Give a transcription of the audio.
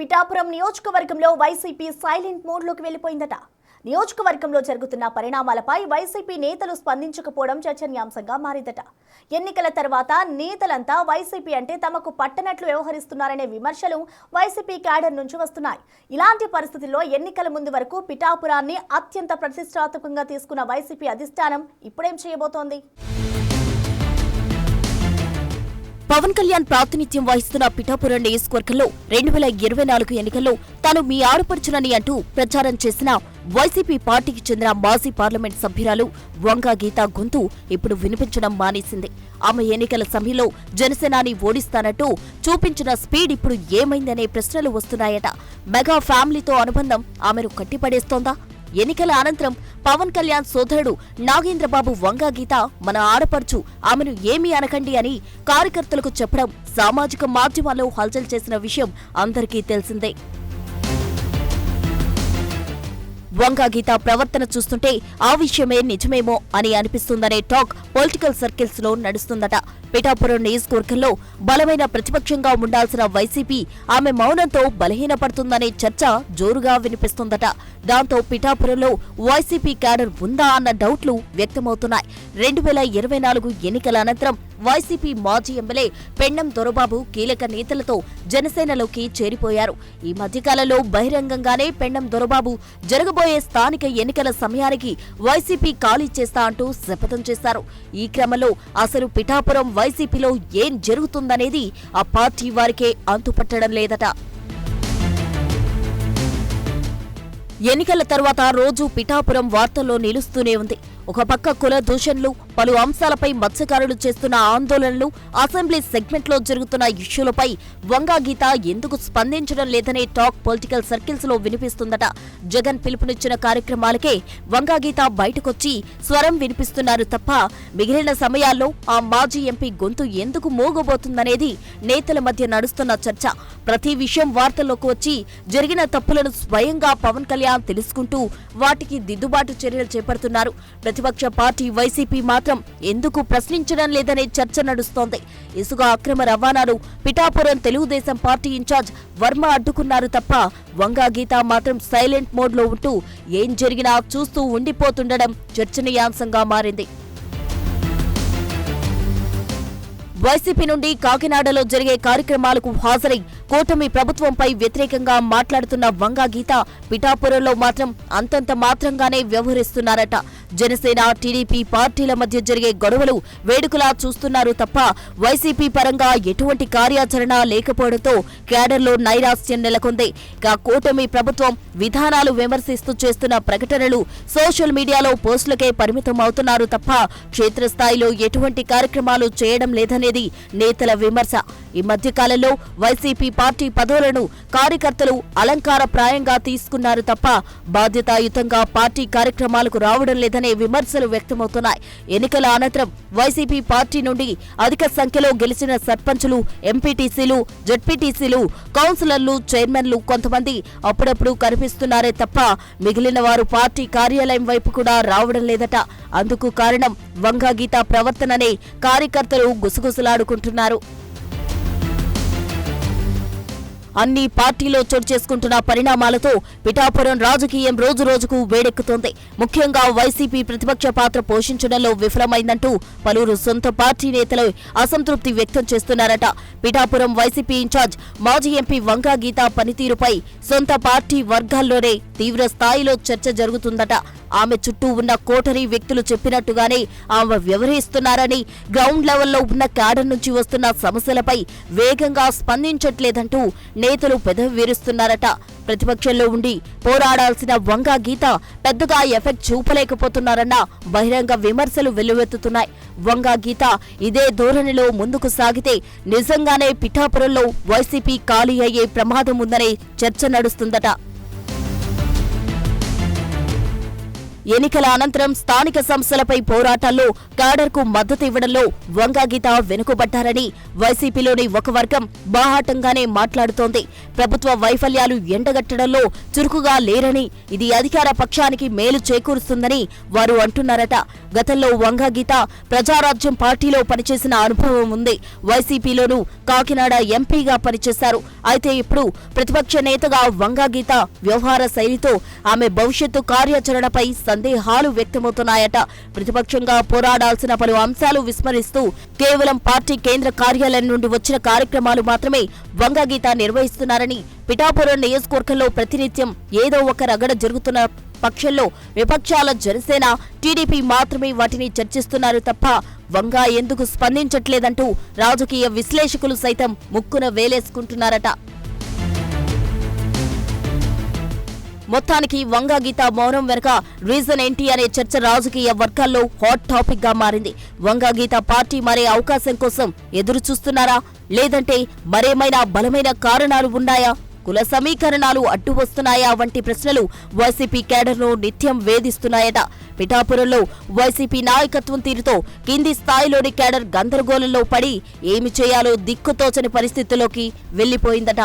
పిఠాపురం నియోజకవర్గంలో YCP silent మోడ్లోకి వెళ్లిపోయిందట. నియోజకవర్గంలో జరుగుతున్న పరిణామాలపై వైసీపీ నేతలు స్పందించకపోవడం చర్చనీయాంశంగా మారిందట. ఎన్నికల తర్వాత నేతలంతా వైసీపీ అంటే తమకు పట్టనట్లు వ్యవహరిస్తున్నారనే విమర్శలు వైసీపీ క్యాడర్ నుంచి వస్తున్నాయి. ఇలాంటి పరిస్థితుల్లో ఎన్నికల ముందు వరకు పిఠాపురాన్ని అత్యంత ప్రతిష్టాత్మకంగా తీసుకున్న వైసీపీ అధిష్టానం ఇప్పుడేం చేయబోతోంది? పవన్ కళ్యాణ్ ప్రాతినిధ్యం వహిస్తున్న పిఠాపురం నియోజకవర్గంలో 2024 ఎన్నికల్లో తాను మీ ఆడపడుచునని అంటూ ప్రచారం చేసిన వైసీపీ పార్టీకి చెందిన మాజీ పార్లమెంట్ సభ్యురాలు వంగా గీత గొంతు ఇప్పుడు వినిపించడం మానేసింది. ఆమె ఎన్నికల సమయంలో జనసేనాని ఓడిస్తానంటూ చూపించిన స్పీడ్ ఇప్పుడు ఏమైందనే ప్రశ్నలు వస్తున్నాయట. మెగా ఫ్యామిలీతో అనుబంధం ఆమెను కట్టిపడేస్తోందా? ఎన్నికల అనంతరం పవన్ కళ్యాణ్ సోదరుడు నాగేంద్రబాబు వంగా గీత మన ఆడపడుచు, ఆమెను ఏమీ అనకండి అని కార్యకర్తలకు చెప్పడం సామాజిక మాధ్యమాల్లో హల్చల్ చేసిన విషయం అందరికీ తెలిసిందే. వంగా గీత ప్రవర్తన చూస్తుంటే ఆ విషయమే నిజమేమో అని అనిపిస్తుందనే టాక్ పొలిటికల్ సర్కిల్స్ లో నడుస్తుందట. పిఠాపురం నియోజకవర్గంలో బలమైన ప్రతిపక్షంగా ఉండాల్సిన వైసీపీ ఆమె మౌనంతో బలహీనపడుతుందనే చర్చ జోరుగా వినిపిస్తుందట. దాంతో పిఠాపురంలో వైసీపీ క్యాడర్ ఉందా అన్న డౌట్లు వ్యక్తమవుతున్నాయి. 2024 ఎన్నికల అనంతరం వైసీపీ మాజీ ఎమ్మెల్యే పెండం దొరబాబు కీలక నేతలతో జనసేనలోకి చేరిపోయారు. ఈ మధ్యకాలంలో బహిరంగంగానే పెండం దొరబాబు జరగబోయే స్థానిక ఎన్నికల సమయానికి వైసీపీ ఖాళీ చేస్తా అంటూ శపథం చేశారు. ఈ క్రమంలో అసలు పిఠాపురం వైసీపీలో ఏం జరుగుతుందనేది ఆ పార్టీ వారికే అంతుపట్టడం లేదట. ఎన్నికల తర్వాత రోజు పిఠాపురం వార్తల్లో నిలుస్తూనే ఉంది. ఒక పక్క కుల దూషణలు, పలు అంశాలపై మత్స్యకారులు చేస్తున్న ఆందోళనలు, అసెంబ్లీ సెగ్మెంట్లో జరుగుతున్న ఇష్యూలపై వంగా గీత ఎందుకు స్పందించడం లేదనే టాక్ పొలిటికల్ సర్కిల్స్ లో వినిపిస్తుందట. జగన్ పిలుపునిచ్చిన కార్యక్రమాలకే వంగా గీత బయటకొచ్చి స్వరం వినిపిస్తున్నారు తప్ప మిగిలిన సమయాల్లో ఆ మాజీ ఎంపీ గొంతు ఎందుకు మోగబోతుందనేది నేతల మధ్య నడుస్తున్న చర్చ. ప్రతి విషయం వార్తల్లోకి వచ్చి జరిగిన తప్పులను స్వయంగా పవన్ కళ్యాణ్ తెలుసుకుంటూ వాటికి దిద్దుబాటు చర్యలు చేపడుతున్నారు. ప్రతిపక్ష పార్టీ వైసీపీ మాత్రం ఎందుకు ప్రశ్నించడం లేదనే చర్చ నడుస్తోంది. ఇసుక అక్రమ రవాణాను పిఠాపురం తెలుగుదేశం పార్టీ ఇన్ఛార్జ్ వర్మ అడ్డుకున్నారు తప్ప వంగా గీత మాత్రం సైలెంట్ మోడ్లో ఉంటూ ఏం జరిగినా చూస్తూ ఉండిపోతుండడం చర్చనీయాంశంగా మారింది. వైసీపీ నుండి కాకినాడలో జరిగే కార్యక్రమాలకు హాజరై కూటమి ప్రభుత్వంపై వ్యతిరేకంగా మాట్లాడుతున్న వంగా గీత పిఠాపురంలో మాత్రం అంతంత మాత్రంగానే వ్యవహరిస్తున్నారట. జనసేన, టీడీపీ పార్టీల మధ్య జరిగే గొడవలు వేడుకలా చూస్తున్నారు తప్ప వైసీపీ పరంగా ఎటువంటి కార్యాచరణ లేకపోవడంతో క్యాడర్లో నైరాశ్యం నెలకొంది. ఇక కూటమి ప్రభుత్వం విధానాలు విమర్శిస్తూ చేస్తున్న ప్రకటనలు సోషల్ మీడియాలో పోస్టులకే పరిమితం అవుతున్నారు తప్ప క్షేత్రస్థాయిలో ఎటువంటి కార్యక్రమాలు చేయడం లేదనేది నేతల విమర్శ. ఈ మధ్యకాలంలో వైసీపీ పార్టీ పదవులను కార్యకర్తలు అలంకారప్రాయంగా తీసుకున్నారు తప్ప బాధ్యతాయుతంగా పార్టీ కార్యక్రమాలకు రావడం లేదనే విమర్శలు వ్యక్తమవుతున్నాయి. ఎన్నికల అనంతరం వైసీపీ పార్టీ నుండి అధిక సంఖ్యలో గెలిచిన సర్పంచులు, ఎంపీటీసీలు, జడ్పీటీసీలు, కౌన్సిలర్లు, చైర్మన్లు కొంతమంది అప్పుడప్పుడు కనిపిస్తున్నారే తప్ప మిగిలిన వారు పార్టీ కార్యాలయం వైపు కూడా రావడం లేదట. అందుకు కారణం వంగా గీత ప్రవర్తననే కార్యకర్తలు గుసగుసలాడుకుంటున్నారు. అన్ని పార్టీలో చోటు చేసుకుంటున్న పరిణామాలతో పిఠాపురం రాజకీయం రోజురోజుకు వేడెక్కుతోంది. ముఖ్యంగా వైసీపీ ప్రతిపక్ష పాత్ర పోషించడంలో విఫలమైందంటూ పలువురు సొంత పార్టీ నేతలు అసంతృప్తి వ్యక్తం చేస్తున్నారట. పిఠాపురం వైసీపీ ఇన్ఛార్జ్ మాజీ ఎంపీ వంగా గీత పనితీరుపై సొంత పార్టీ వర్గాల్లోనే తీవ్ర స్థాయిలో చర్చ జరుగుతుందట. ఆమె చుట్టూ ఉన్న కోటరీ వ్యక్తులు చెప్పినట్టుగానే ఆమె వ్యవహరిస్తున్నారని, గ్రౌండ్ లెవెల్లో ఉన్న క్యాడర్ నుంచి వస్తున్న సమస్యలపై వేగంగా స్పందించట్లేదంటూ నేతలు పెదవి విరుస్తున్నారట. ప్రతిపక్షంలో ఉండి పోరాడాల్సిన వంగా గీత పెద్దగా ఎఫెక్ట్ చూపలేకపోతున్నారన్న బహిరంగ విమర్శలు వెల్లువెత్తుతున్నాయి. వంగా గీత ఇదే ధోరణిలో ముందుకు సాగితే నిజంగానే పిఠాపురంలో వైసీపీ ఖాళీ అయ్యే ప్రమాదం ఉందనే చర్చ నడుస్తుందట. ఎన్నికల అనంతరం స్థానిక సంస్థలపై పోరాటాల్లో క్యాడర్కు మద్దతు ఇవ్వడంలో వంగాగీత వెనుకబడ్డారని వైసీపీలోని ఒక వర్గం బాహాటంగానే మాట్లాడుతోంది. ప్రభుత్వ వైఫల్యాలు ఎండగట్టడంలో చురుకుగా లేరని, ఇది అధికార పక్షానికి మేలు చేకూరుస్తుందని వారు అంటున్నారట. గతంలో వంగాగీత ప్రజారాజ్యం పార్టీలో పనిచేసిన అనుభవం ఉంది. వైసీపీలోనూ కాకినాడ ఎంపీగా పనిచేశారు. అయితే ఇప్పుడు ప్రతిపక్ష నేతగా వంగాగీత వ్యవహార శైలితో ఆమె భవిష్యత్తు కార్యాచరణపై సందేహాలు వ్యక్తమవుతున్నాయట. ప్రతిపక్షంగా పోరాడాల్సిన పలు అంశాలు విస్మరిస్తూ కేవలం పార్టీ కేంద్ర కార్యాలయం నుండి వచ్చిన కార్యక్రమాలు మాత్రమే వంగాగీత నిర్వహిస్తున్నారని, పిఠాపురం నియోజకవర్గంలో ప్రతినిత్యం ఏదో ఒక రగడ జరుగుతున్న పక్షంలో విపక్షాల జనసేన, టీడీపీ మాత్రమే వాటిని చర్చిస్తున్నారు తప్ప వంగా ఎందుకు స్పందించట్లేదంటూ రాజకీయ విశ్లేషకులు సైతం ముక్కున వేలేసుకుంటున్నారట. మొత్తానికి వంగాగీత మౌనం వెనుక రీజన్ ఏంటి అనే చర్చ రాజకీయ వర్గాల్లో హాట్ టాపిక్ గా మారింది. వంగాగీత పార్టీ మారే అవకాశం కోసం ఎదురు చూస్తున్నారా, లేదంటే మరేమైనా బలమైన కారణాలు ఉన్నాయా, కుల సమీకరణాలు అడ్డు వస్తున్నాయా వంటి ప్రశ్నలు వైసీపీ కేడర్ను నిత్యం వేధిస్తున్నాయట. పిఠాపురంలో వైసీపీ నాయకత్వం తీరుతో కింది స్థాయిలోని కేడర్ గందరగోళంలో పడి ఏమి చేయాలో దిక్కుతోచని పరిస్థితుల్లోకి వెళ్లిపోయిందట.